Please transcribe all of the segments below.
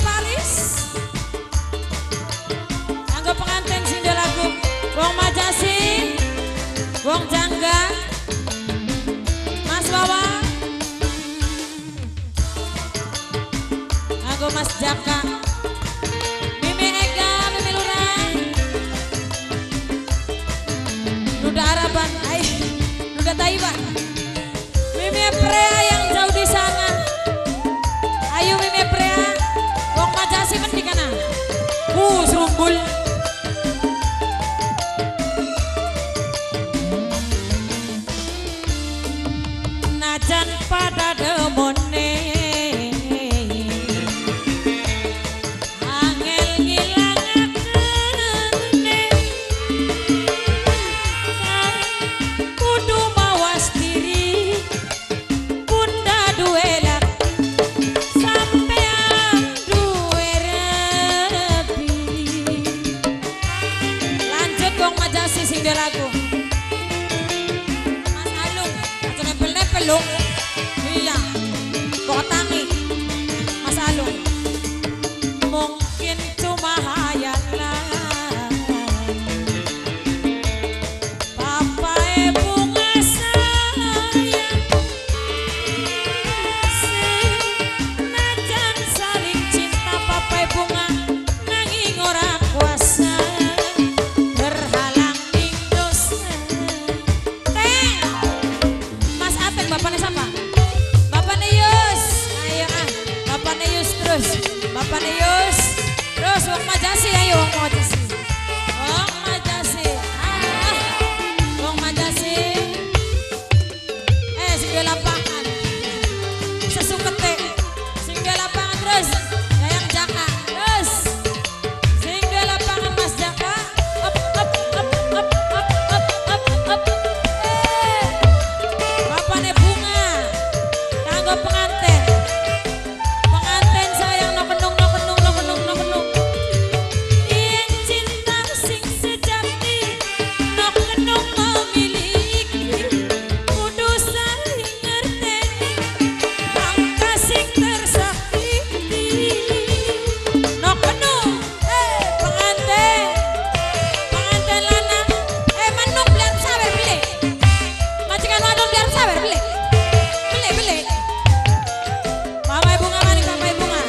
Paris. Anggo pengantin sing lagu Wong Majasi, Wong Jangga, Mas Wawa, anggo Mas Jaka, Mimi Ega, Mimi Lurah, Nuda Araban, Nuda Taiwan, Mimi Prea yang jauh di sana. Ayo Mimi Prea, Wong Majasi mendikana. Serumbul. Najan pada demone angel ngilangakene kudu mawas diri bunda duelak sampean duwe repi. Lanjut Wong Majasi sing lagu Mas Alung aja nempel-nempel lho. Iya, kok tangi Mas Alung. Mungkin cuma hayalan Papa bunga sayang senajan saling cinta Papa bunga nanging ora kuasa berhalang ning dosa. Mas Ateng bapaknya siapa? Bapaknya Yus. Ayo bapaknya Yus terus. Bapaknya Yus. Terus Wong Majasi ayo Wong Majasi. Wong Majasi. Wong Majasi. Sing di lapangan. Sesukete. Sing di lapangan terus. Dayang Jaka. Terus. Sing di lapangan Mas Jaka. Up up up up up up up up. Bapaknya bunga. Kanggo pengantin. Pengantin sayang no kenung no kenung no kenung no kenung. Yen cinta sing sejati no kenung memiliki kudu saling ngerteni bangka sing tersakiti. No kenung pengantin. Pengantin lanang manuk biar sabar beli. Majikan wadon biar sabar beli. Beli. Papa bunga maning Papa bunga.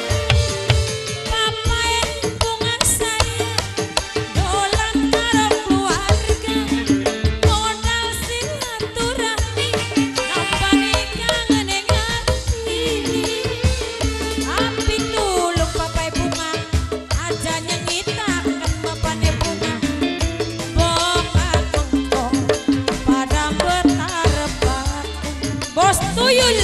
Papa bunga saya dolan karo keluarga modal silaturahmi nampani kangen ngati. Api tulung Papa bunga aja nyengitaken bapaknya bunga. Bokat mengko pada bertarepak Bos Tuyul.